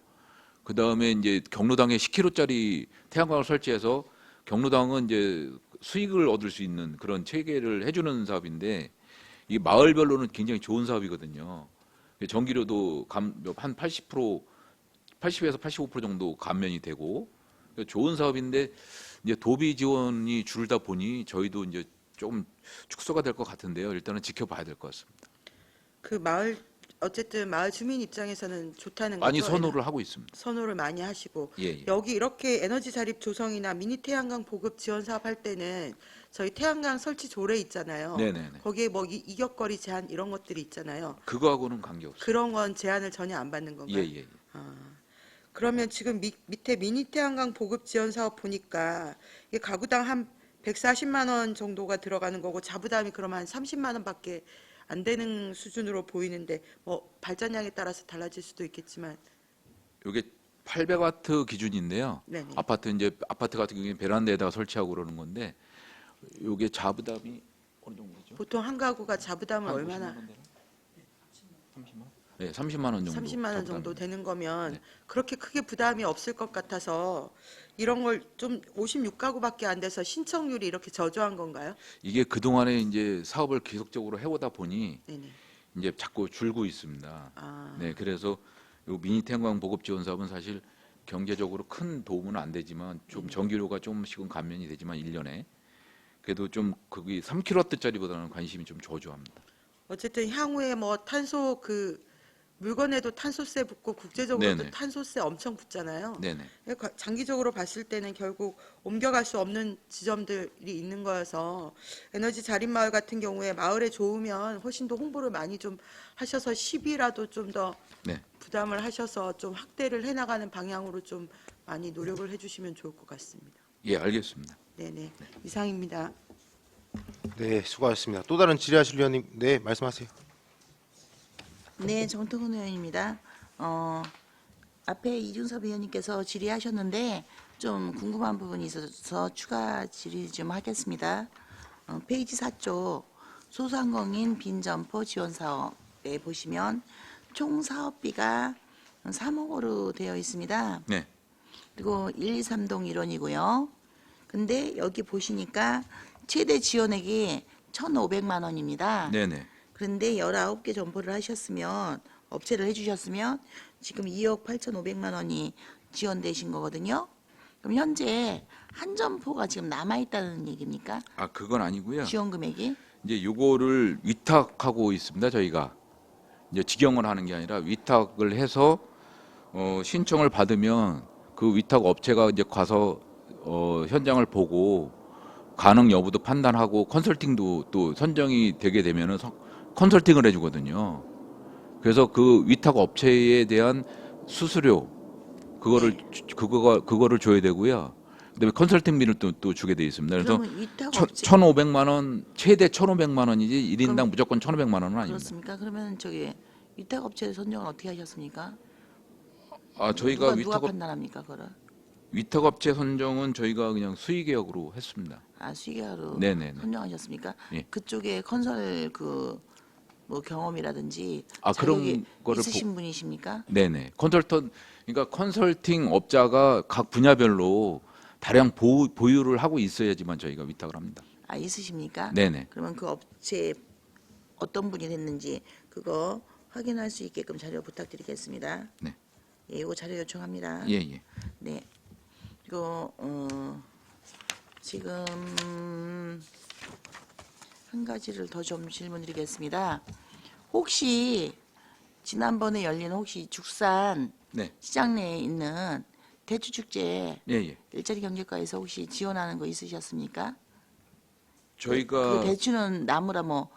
그 다음에 이제 경로당에 10kW짜리 태양광을 설치해서 경로당은 이제 수익을 얻을 수 있는 그런 체계를 해주는 사업인데 이 마을별로는 굉장히 좋은 사업이거든요. 전기료도 한 80%, 80에서 85% 정도 감면이 되고 좋은 사업인데 이제 도비 지원이 줄다 보니 저희도 이제 조금 축소가 될 것 같은데요. 일단은 지켜봐야 될 것 같습니다.
그 마을 어쨌든 마을 주민 입장에서는 좋다는
많이
거죠.
선호를 하고 있습니다.
선호를 많이 하시고,
예, 예.
여기 이렇게 에너지 자립 조성이나 미니 태양광 보급 지원 사업 할 때는 저희 태양광 설치 조례 있잖아요.
네네네.
거기에 뭐 이격거리 제한 이런 것들이 있잖아요.
그거하고는 관계없어요.
그런 건 제한을 전혀 안 받는 건가요?
예, 예.
그러면 지금 밑에 미니 태양광 보급 지원 사업 보니까 이게 가구당 한 140만 원 정도가 들어가는 거고 자부담이 그러면 한 30만 원밖에 안 되는 수준으로 보이는데, 뭐 발전량에 따라서 달라질 수도 있겠지만.
이게 800와트 기준인데요.
네네.
아파트 같은 경우에 베란다에다가 설치하고 그러는 건데 이게 자부담이 어느 정도죠?
보통 한 가구가 자부담을
한
얼마나
50만 원 되나? 30만 원? 네, 30만 원 정도.
30만 원 정도
자부담이.
되는 거면
네.
그렇게 크게 부담이 없을 것 같아서 이런 걸 좀 56가구밖에 안 돼서 신청률이 이렇게 저조한 건가요?
이게 그동안에 이제 사업을 계속적으로 해오다 보니
네네.
이제 자꾸 줄고 있습니다.
아,
네, 그래서 요 미니 태양광 보급 지원 사업은 사실 경제적으로 큰 도움은 안 되지만 좀 전기료가 조금씩은 감면이 되지만 1년에 그래도 좀 거기 3kW짜리보다는 관심이 좀 저조합니다.
어쨌든 향후에 뭐 탄소 그 물건에도 탄소세 붙고 국제적으로도
네네.
탄소세 엄청 붙잖아요.
네네.
장기적으로 봤을 때는 결국 옮겨갈 수 없는 지점들이 있는 거여서 에너지 자립마을 같은 경우에 마을에 좋으면 훨씬 더 홍보를 많이 좀 하셔서 시비라도 좀 더
네.
부담을 하셔서 좀 확대를 해나가는 방향으로 좀 많이 노력을 해주시면 좋을 것 같습니다.
예, 알겠습니다.
네네. 이상입니다.
네, 수고하셨습니다. 또 다른 질의하실 의원님, 네, 말씀하세요.
네, 정통훈 의원입니다. 앞에 이준섭 의원님께서 질의하셨는데 좀 궁금한 부분이 있어서 추가 질의 좀 하겠습니다. 페이지 4쪽 소상공인 빈점포 지원 사업에 보시면 총 사업비가 3억으로 되어 있습니다.
네.
그리고 1, 2, 3동 일원이고요. 근데 여기 보시니까 최대 지원액이 1,500만 원입니다.
네네.
그런데 19개 점포를 하셨으면 업체를 해주셨으면 지금 2억 8,500만 원이 지원되신 거거든요. 그럼 현재 한 점포가 지금 남아있다는 얘기입니까?
아, 그건 아니고요.
지원 금액이?
이제 요거를 위탁하고 있습니다. 저희가 이제 직영을 하는 게 아니라 위탁을 해서 신청을 받으면 그 위탁 업체가 이제 가서 현장을 보고 가능 여부도 판단하고 컨설팅도 또 선정이 되게 되면은 컨설팅을 해주거든요. 그래서 그 위탁 업체에 대한 수수료 그거를 줘야 되고요. 그다음에 컨설팅비를 또 주게 돼 있습니다. 그래서
그러면 위탁
1,500만 원 최대 1,500만 원이지 1인당
그럼-
무조건 1,500만 원은 아닙니다.
그렇습니까? 그러면 저기 위탁 업체 선정을 어떻게 하셨습니까?
아, 저희가
누가 판단합니까, 그거를?
위탁업체 선정은 저희가 그냥 수의계약으로 했습니다.
아, 수의계약으로
네네네.
선정하셨습니까?
예.
그쪽에 컨설 뭐 경험이라든지
아, 그런
자격이
거를
있으신 분이십니까?
네네. 그러니까 컨설팅 업자가 각 분야별로 다량 보유를 하고 있어야지만 저희가 위탁을 합니다.
아, 있으십니까?
네네.
그러면 그 업체에 어떤 분이 됐는지 그거 확인할 수 있게끔 자료 부탁드리겠습니다.
네.
예, 이거 자료 요청합니다.
예, 예.
네. 그리고 지금 한 가지를 더 좀 질문드리겠습니다. 혹시 지난번에 열린 혹시 죽산
네.
시장 내에 있는 대추 축제
예, 예.
일자리 경제과에서 혹시 지원하는 거 있으셨습니까?
저희가
그 대추는 나무라 뭐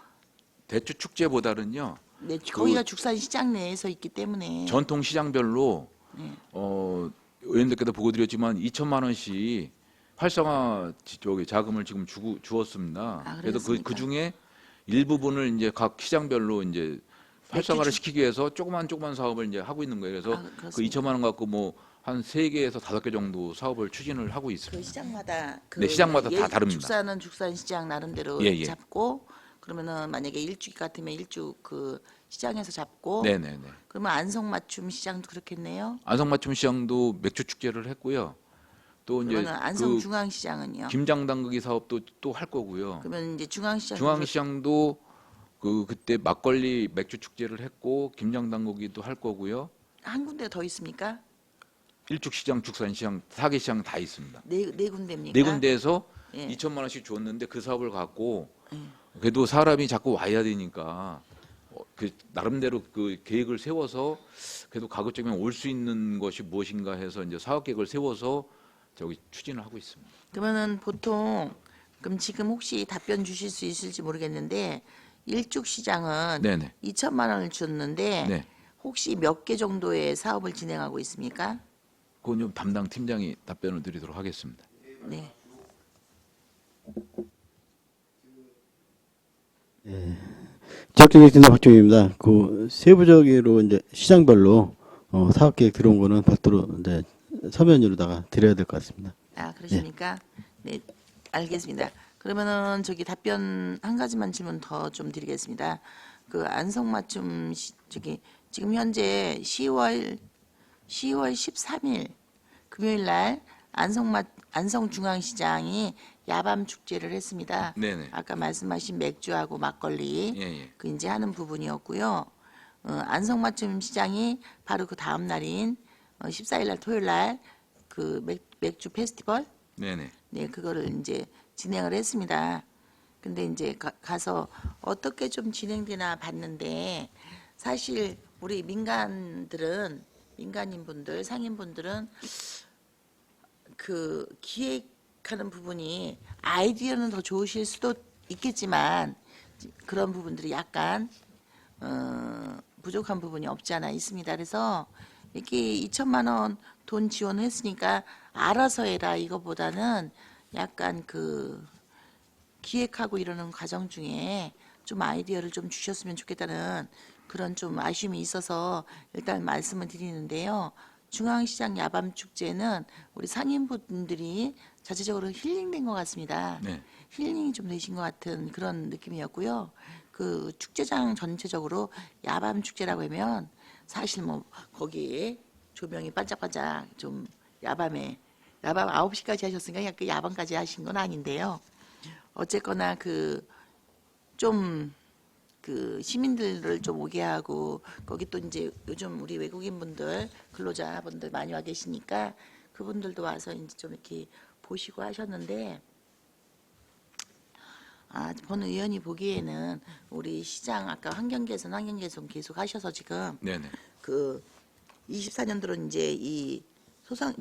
대추 축제보다는요.
네, 거기가 죽산 시장 내에서 있기 때문에
전통 시장별로
네.
의원들께도 보고 드렸지만 2천만 원씩 활성화 자금을 지금 주었습니다.
아,
그래서
그러셨습니까?
그 중에 일부분을 이제 각 시장별로 이제 활성화를
축-
시키기 위해서 조그만 사업을 이제 하고 있는 거예요. 그래서
아,
그
그렇습니까?
2천만 원 갖고 뭐 한 3개에서 5개 정도 사업을 추진을 하고
그
있습니다.
시장마다
네, 시장마다 다 다릅니다.
죽산은 죽산 시장 나름대로
예, 예.
잡고 그러면은 만약에 일주 같으면 일주 그 시장에서 잡고
네, 네, 네.
그러면 안성 맞춤 시장도 그렇겠네요.
안성맞춤 시장도 맥주 축제를 했고요. 또 이제
그러면 안성
그
중앙 시장은요.
김장 담그기 사업도 또 할 거고요.
그러면 이제 중앙 시장
중앙시장도 그때 막걸리 맥주 축제를 했고 김장 담그기도 할 거고요.
한 군데 더 있습니까?
일축시장, 죽산시장, 사계시장 다 있습니다.
네 군데입니까?
네 군데에서
예.
2천만 원씩 줬는데 그 사업을 갖고 그래도 사람이 자꾸 와야 되니까 그 나름대로 그 계획을 세워서 그래도 가급적이면 올 수 있는 것이 무엇인가 해서 이제 사업 계획을 세워서 저기 추진을 하고 있습니다.
그러면은 보통 그럼 지금 혹시 답변 주실 수 있을지 모르겠는데 일축 시장은
네네.
2천만 원을 줬는데
네.
혹시 몇 개 정도의 사업을 진행하고 있습니까?
그건 좀 담당 팀장이 답변을 드리도록 하겠습니다.
네.
지역경제팀장 박종입니다. 그 세부적으로 이제 시장별로 사업 계획 들어온 거는 별도로 이제 서면으로다가 드려야 될 것 같습니다.
아, 그러십니까? 네, 알겠습니다. 그러면은 저기 답변 한 가지만 질문 더 좀 드리겠습니다. 그 안성맞춤 저기 지금 현재 10월 13일 금요일 날 안성중앙시장이 야밤 축제를 했습니다.
네네.
아까 말씀하신 맥주하고 막걸리
예, 예.
그 이제 하는 부분이었고요. 안성맞춤 시장이 바로 그 다음 날인 14일 날 토요일 날 그 맥주 페스티벌
네네.
네, 그거를 이제 진행을 했습니다. 근데 이제 가서 어떻게 좀 진행되나 봤는데 사실 우리 민간인분들, 상인분들은 그 기획하는 부분이 아이디어는 더 좋으실 수도 있겠지만 그런 부분들이 약간 부족한 부분이 없지 않아 있습니다. 그래서 이렇게 2천만 원 돈 지원했으니까 알아서 해라 이거보다는 약간 그 기획하고 이러는 과정 중에 좀 아이디어를 좀 주셨으면 좋겠다는 그런 좀 아쉬움이 있어서 일단 말씀을 드리는데요. 중앙시장 야밤축제는 우리 상인분들이 자체적으로 힐링된 것 같습니다.
네.
힐링이 좀 되신 것 같은 그런 느낌이었고요. 그 축제장 전체적으로 야밤 축제라고 하면 사실 뭐 거기에 조명이 반짝반짝 좀 야밤 9시까지 하셨으니까 약간 야밤까지 하신 건 아닌데요. 어쨌거나 그 시민들을 좀 오게 하고 거기 또 이제 요즘 우리 외국인 분들 근로자분들 많이 와 계시니까 그분들도 와서 이제 좀 이렇게 보시고 하셨는데 본 의원이 보기에는 우리 시장 아까 환경 개선 계속 하셔서 지금
네네.
그 24년도로 이제 이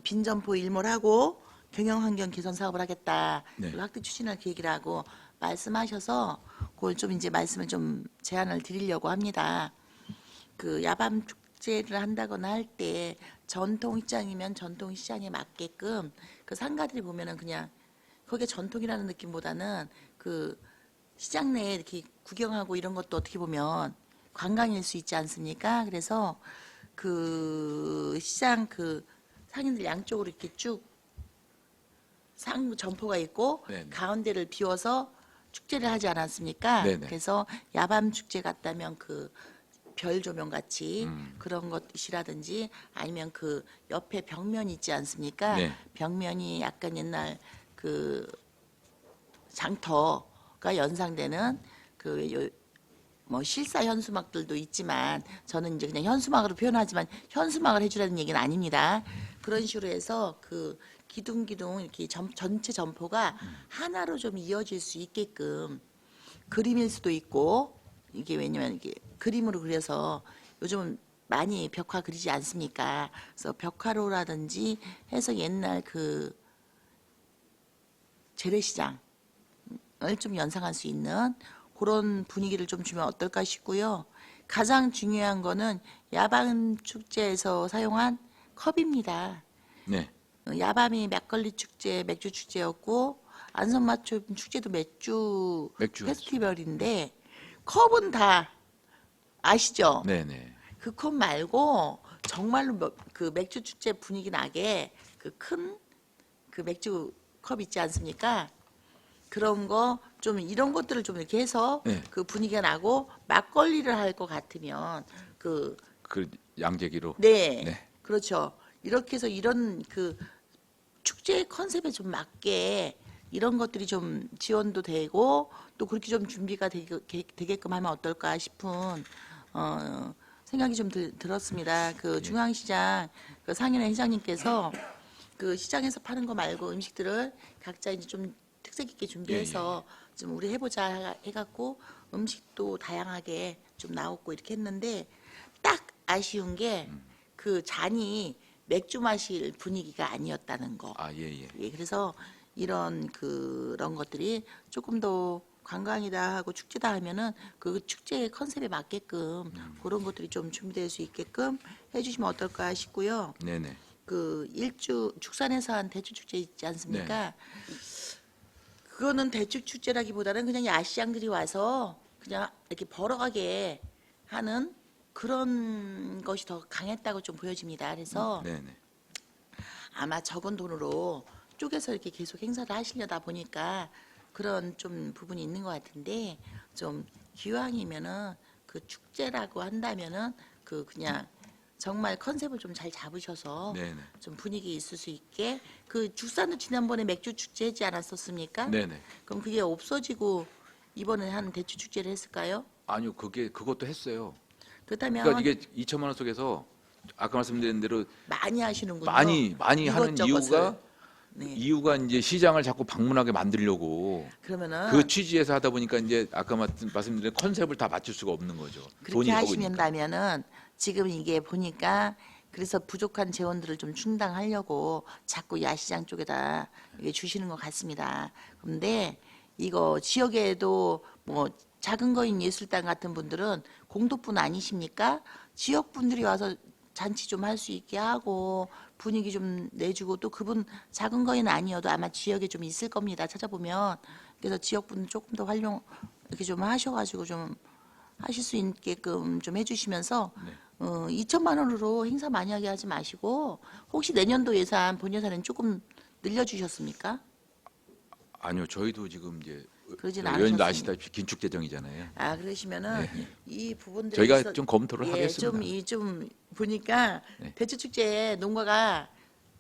빈 점포 일몰하고 경영 환경 개선 사업을 하겠다.
네.
그리고 확대 추진할 계획이라고 말씀하셔서 그걸 좀 이제 말씀을 좀 제안을 드리려고 합니다. 그 야밤 축제를 한다거나 할 때 전통시장이면 전통시장에 맞게끔 그 상가들이 보면은 그냥 거기에 전통이라는 느낌보다는 그 시장 내에 이렇게 구경하고 이런 것도 어떻게 보면 관광일 수 있지 않습니까? 그래서 그 시장 그 상인들 양쪽으로 이렇게 쭉 점포가 있고
네네.
가운데를 비워서 축제를 하지 않았습니까?
네네.
그래서 야밤 축제 같다면 그 별 조명 같이 그런 것이라든지 아니면 그 옆에 벽면 있지 않습니까?
네.
벽면이 약간 옛날 그 장터가 연상되는 뭐 실사 현수막들도 있지만 저는 이제 그냥 현수막으로 표현하지만 현수막을 해주라는 얘기는 아닙니다. 그런 식으로 해서 그 기둥기둥 이렇게 전체 점포가 하나로 좀 이어질 수 있게끔 그림일 수도 있고 이게 왜냐면 이게 그림으로 그려서 요즘은 많이 벽화 그리지 않습니까? 그래서 벽화로라든지 해서 옛날 그 재래시장을 좀 연상할 수 있는 그런 분위기를 좀 주면 어떨까 싶고요. 가장 중요한 거는 야밤 축제에서 사용한 컵입니다.
네.
야밤이 막걸리 축제, 맥주 축제였고 안성맞춤 축제도 맥주
맥주
페스티벌인데 컵은 다 아시죠?
네네.
그 컵 말고 정말로 그 맥주 축제 분위기 나게 그 큰 그 맥주 컵 있지 않습니까? 그런 거 좀 이런 것들을 좀 이렇게 해서
네.
그 분위기가 나고 막걸리를 할 것 같으면 그
그 양재기로.
네.
네.
그렇죠. 이렇게 해서 이런 그 축제 컨셉에 좀 맞게 이런 것들이 좀 지원도 되고 또 그렇게 좀 준비가 되게끔 하면 어떨까 싶은 생각이 좀 들었습니다. 그 중앙시장 그 상인회 회장님께서 그 시장에서 파는 거 말고 음식들을 각자 이제 좀 특색 있게 준비해서 좀 우리 해보자 해갖고 음식도 다양하게 좀 나왔고 이렇게 했는데 딱 아쉬운 게 그 잔이 맥주 마실 분위기가 아니었다는 거.
아, 예.
예, 그래서 그런 것들이 조금 더 관광이다 하고 축제다 하면은 그 축제의 컨셉에 맞게끔 그런 것들이 좀 준비될 수 있게끔 해주시면 어떨까 싶고요.
네네.
그 축산에서 한 대추 축제 있지 않습니까?
네.
그거는 대추 축제라기보다는 그냥 야시장들이 와서 그냥 이렇게 벌어가게 하는 그런 것이 더 강했다고 좀 보여집니다. 그래서
네네.
아마 적은 돈으로 쪼개서 이렇게 계속 행사를 하시려다 보니까 그런 좀 부분이 있는 것 같은데 좀 기왕이면은 그 축제라고 한다면은 그 그냥 정말 컨셉을 좀 잘 잡으셔서
네네.
좀 분위기 있을 수 있게 그 축산도 지난번에 맥주 축제 하지 않았었습니까?
네네.
그럼 그게 없어지고 이번에 한 대추 축제를 했을까요?
아니요, 그것도 했어요.
그렇다면
그러니까 이게 2천만 원 속에서 아까 말씀드린 대로
많이 하시는군요.
많이 하는
이것저것을. 네.
이유가 이제 시장을 자꾸 방문하게 만들려고
그러면은
그 취지에서 하다 보니까 이제 아까 말씀드린 컨셉을 다 맞출 수가 없는 거죠. 돈이
그렇게
적으니까.
하시면다면은 지금 이게 보니까 그래서 부족한 재원들을 좀 충당하려고 자꾸 야시장 쪽에다 이게 주시는 것 같습니다. 그런데 이거 지역에도 뭐 작은 거인 예술단 같은 분들은 공도분 아니십니까? 지역 분들이 와서 잔치 좀 할 수 있게 하고 분위기 좀 내주고 또 그분 작은 거인 아니어도 아마 지역에 좀 있을 겁니다. 찾아보면 그래서 지역 분들 조금 더 활용 이렇게 좀 하셔가지고 좀 하실 수 있게끔 좀 해주시면서 2천만 원으로 행사 많이 하게 하지 마시고 혹시 내년도 예산 본 예산은 조금 늘려주셨습니까?
아니요, 저희도 지금 이제
그러진
의원님도
않으셨습니까?
아시다시피 긴축 재정이잖아요.
아 그러시면은
네.
이 부분들에
저희가
대해서
좀 검토를
예,
하겠습니다.
좀 보니까
네.
대추 축제에 농가가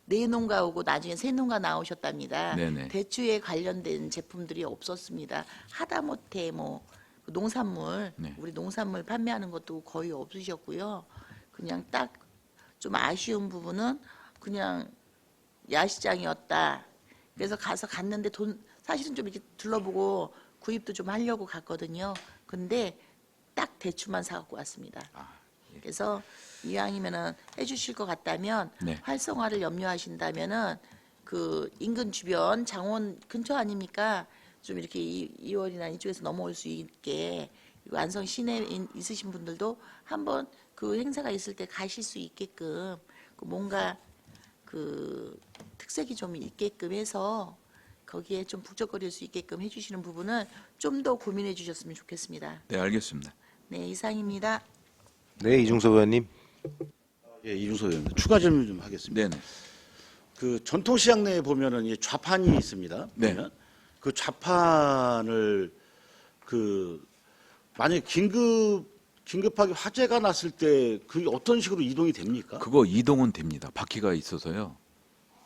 네 농가 오고 나중에 세 농가 나오셨답니다.
네네.
대추에 관련된 제품들이 없었습니다. 하다못해 뭐 농산물
네.
우리 농산물 판매하는 것도 거의 없으셨고요. 그냥 딱 좀 아쉬운 부분은 그냥 야시장이었다. 그래서 갔는데 사실은 좀 이렇게 둘러보고 구입도 좀 하려고 갔거든요. 근데 딱 대추만 사갖고 왔습니다. 그래서 이왕이면은 해주실 것 같다면
네.
활성화를 염려하신다면은 그 인근 주변 장원 근처 아닙니까? 좀 이렇게 2월이나 이쪽에서 넘어올 수 있게 안성 시내에 있으신 분들도 한번 그 행사가 있을 때 가실 수 있게끔 그 뭔가 그 특색이 좀 있게끔 해서 거기에 좀 북적거릴 수 있게끔 해주시는 부분은 좀 더 고민해 주셨으면 좋겠습니다.
네, 알겠습니다.
네, 이상입니다.
네, 이중섭 의원님.
예, 이준석 의원 추가 질문 좀 하겠습니다.
네네.
그 전통시장 내에 보면은 이 좌판이 있습니다.
네.
보면 그 좌판을 그 만약 긴급하게 화재가 났을 때 그게 어떤 식으로 이동이 됩니까?
그거 이동은 됩니다. 바퀴가 있어서요.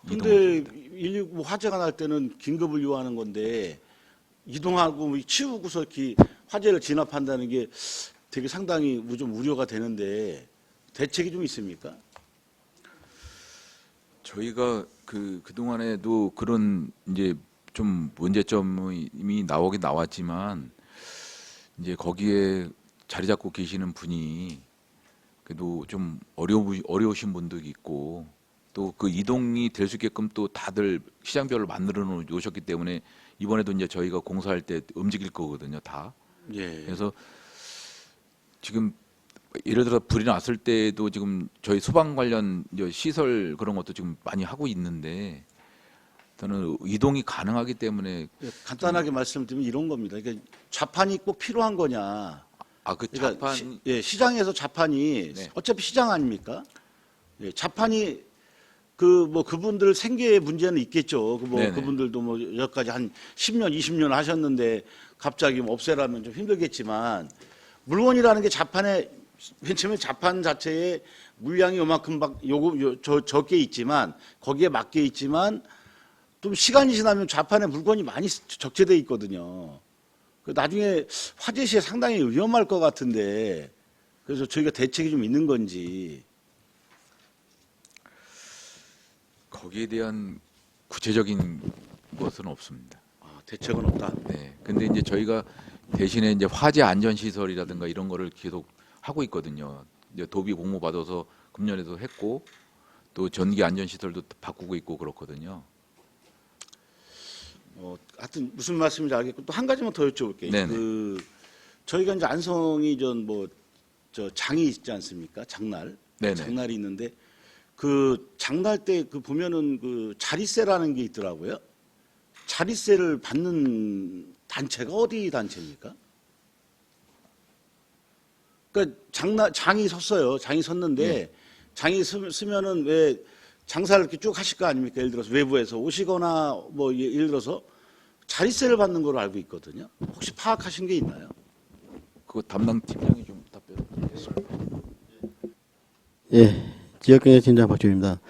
근데
이동은 됩니다.
119 화재가 날 때는 긴급을 요하는 건데 이동하고 뭐 치우고서 이렇게 화재를 진압한다는 게 되게 상당히 좀 우려가 되는데 대책이 좀 있습니까?
저희가 그동안에도 그런 이제 좀 문제점이 이미 나오긴 나왔지만 이제 거기에 자리 잡고 계시는 분이 그래도 좀 어려우신 분도 있고 또 그 이동이 될 수 있게끔 또 다들 시장별로 만들어 놓으셨기 때문에 이번에도 이제 저희가 공사할 때 움직일 거거든요, 다.
예.
그래서 지금 예를 들어 불이 났을 때도 지금 저희 소방 관련 이제 시설 그런 것도 지금 많이 하고 있는데 저는 이동이 가능하기 때문에
예, 간단하게 말씀드리면 이런 겁니다. 그러니까 좌판이 꼭 필요한 거냐?
그
그러니까
자판
시장에서 좌판이
네.
어차피 시장 아닙니까? 예, 좌판이 그 뭐 그분들 생계의 문제는 있겠죠.
네네.
그분들도 뭐 여러 가지 한 10년, 20년 하셨는데 갑자기 뭐 없애라면 좀 힘들겠지만 물건이라는 게 좌판에 맨 처음에 좌판 자체에 물량이 요만큼 적게 있지만 거기에 맞게 있지만 좀 시간이 지나면 좌판에 물건이 많이 적재돼 있거든요. 나중에 화재 시에 상당히 위험할 것 같은데 그래서 저희가 대책이 좀 있는 건지.
거기에 대한 구체적인 것은 없습니다.
대책은 없다.
네. 근데 이제 저희가 대신에 이제 화재 안전 시설이라든가 이런 거를 계속 하고 있거든요. 이제 도비 공모 받아서 금년에도 했고 또 전기 안전 시설도 바꾸고 있고 그렇거든요.
하여튼 무슨 말씀인지 알겠고 또 한 가지만 더 여쭤볼게요.
네네.
저희가 이제 안성이 저 장이 있지 않습니까? 장날.
네네.
장날이 있는데 그 장날 때 그 보면은 그 자리세라는 게 있더라고요. 자리세를 받는 단체가 어디 단체입니까? 그러니까 장이 섰어요. 장이 섰는데 장이 쓰면은 왜 장사를 이렇게 쭉 하실 거 아닙니까? 예를 들어서 외부에서 오시거나 뭐 예를 들어서 자리세를 받는 걸로 알고 있거든요. 혹시 파악하신 게 있나요?
그거 담당 팀장이 좀 답변하겠습니다.
예, 지역경제팀장 박주입니다.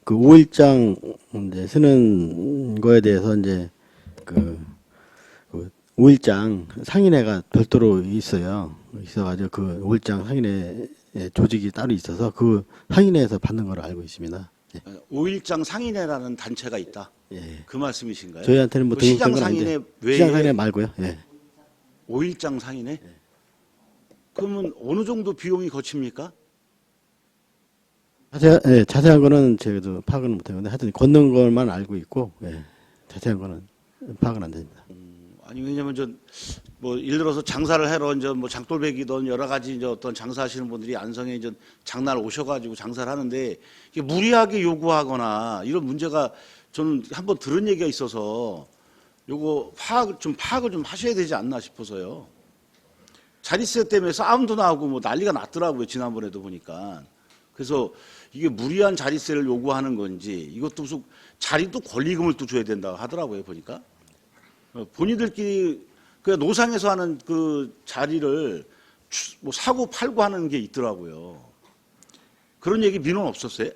그 5일장 이제 쓰는 거에 대해서 이제 그 5일장 상인회가 별도로 있어요. 있어가지고 그 5일장 상인회 조직이 따로 있어서 그 상인회에서 받는 걸로 알고 있습니다. 예.
5일장 상인회라는 단체가 있다.
예.
그 말씀이신가요?
저희한테는 뭐
그 시장
등록된 건
상인회
아닌데
외에
시장 상인회 말고요. 예.
5일장 상인회? 그러면 어느 정도 비용이 거칩니까?
자세한 거는 제가 파악은 못했는데 하여튼 걷는 것만 알고 있고 자세한 거는 파악은 안 됩니다.
아니 왜냐면 뭐 예를 들어서 장사를 하러 이제 뭐 장돌배기든 여러 가지 이제 어떤 장사하시는 분들이 안성에 이제 장날 오셔가지고 장사를 하는데 이게 무리하게 요구하거나 이런 문제가 저는 한번 들은 얘기가 있어서 요거 파악을 좀 하셔야 되지 않나 싶어서요. 자리세 때문에 싸움도 나고 뭐 난리가 났더라고요. 지난번에도 보니까. 그래서 이게 무리한 자리세를 요구하는 건지 이것도 무슨 자리도 권리금을 또 줘야 된다고 하더라고요. 보니까. 본인들끼리 그 노상에서 하는 그 자리를 뭐 사고 팔고 하는 게 있더라고요. 그런 얘기 민원 없었어요?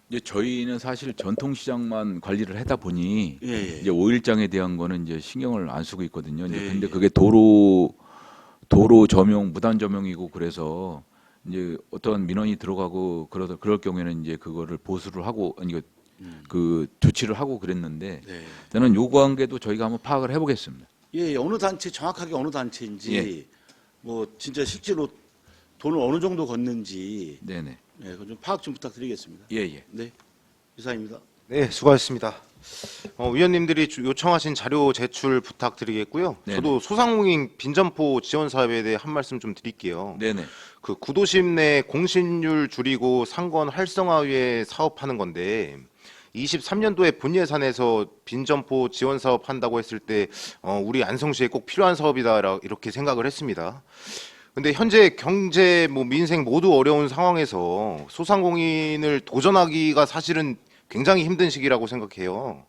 이제 저희는 사실 전통시장만 관리를 하다 보니
예, 예.
이제 5일장에 대한 거는 이제 신경을 안 쓰고 있거든요. 이제
예,
근데
예.
그게 도로 점용, 무단 점용이고 그래서 이제 어떤 민원이 들어가고 그럴 경우에는 이제 그거를 보수를 하고 이거 그 조치를 하고 그랬는데
네.
저는 요구한 게도 저희가 한번 파악을 해보겠습니다.
예, 예. 어느 단체 정확하게 어느 단체인지
예.
뭐 진짜 실제로 돈을 어느 정도 걷는지
네네.
예, 그거 좀 파악 좀 부탁드리겠습니다.
예예.
네, 이상입니다.
네, 수고하셨습니다. 위원님들이 요청하신 자료 제출 부탁드리겠고요.
네네.
저도 소상공인 빈점포 지원 사업에 대해 한 말씀 좀 드릴게요.
네네.
그 구도심 내 공신률 줄이고 상권 활성화 위해 사업하는 건데 23년도에 본 예산에서 빈점포 지원 사업 한다고 했을 때 우리 안성시에 꼭 필요한 사업이다 이렇게 생각을 했습니다. 근데 현재 경제 민생 모두 어려운 상황에서 소상공인을 도전하기가 사실은 굉장히 힘든 시기라고 생각해요.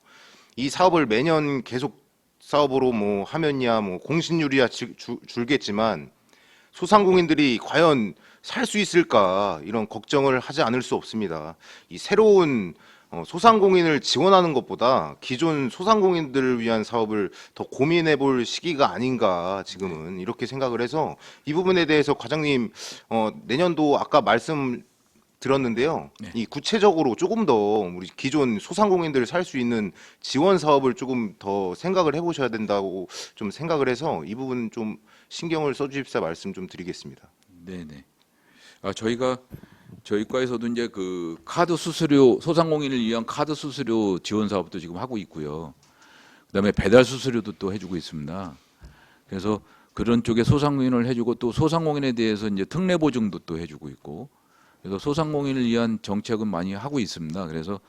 이 사업을 매년 계속 사업으로 하면야 공신률이야 줄겠지만 소상공인들이 과연 살 수 있을까 이런 걱정을 하지 않을 수 없습니다. 이 새로운 소상공인을 지원하는 것보다 기존 소상공인들을 위한 사업을 더 고민해 볼 시기가 아닌가 지금은 이렇게 생각을 해서 이 부분에 대해서 과장님 내년도 아까 말씀 들었는데요.
네.
이 구체적으로 조금 더 우리 기존 소상공인들 살 수 있는 지원 사업을 조금 더 생각을 해보셔야 된다고 좀 생각을 해서 이 부분 좀 신경을 써주십사 말씀 좀 드리겠습니다.
네네. 저희 과에서도 이제 그 카드 수수료 소상공인을 위한 카드 수수료 지원 사업도 지금 하고 있고요. 그다음에 배달 수수료도 또 해주고 있습니다. 그래서 그런 쪽에 소상공인을 해주고 또 소상공인에 대해서 이제 특례 보증도 또 해주고 있고. 그래서 소상공인을 위한 정책은 많이 하고 있습니다. 그래서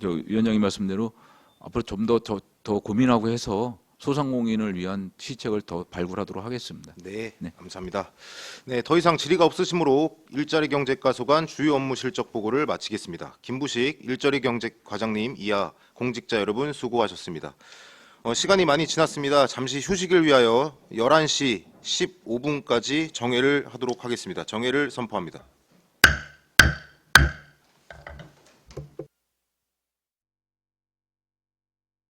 위원장님 말씀대로 앞으로 좀 더 고민하고 해서 소상공인을 위한 시책을 더 발굴하도록 하겠습니다.
네,
네.
감사합니다. 네, 더 이상 질의가 없으시므로 일자리 경제과 소관 주요 업무 실적 보고를 마치겠습니다. 김부식 일자리 경제 과장님 이하 공직자 여러분 수고하셨습니다. 시간이 많이 지났습니다. 잠시 휴식을 위하여 11시 15분까지 정회를 하도록 하겠습니다. 정회를 선포합니다.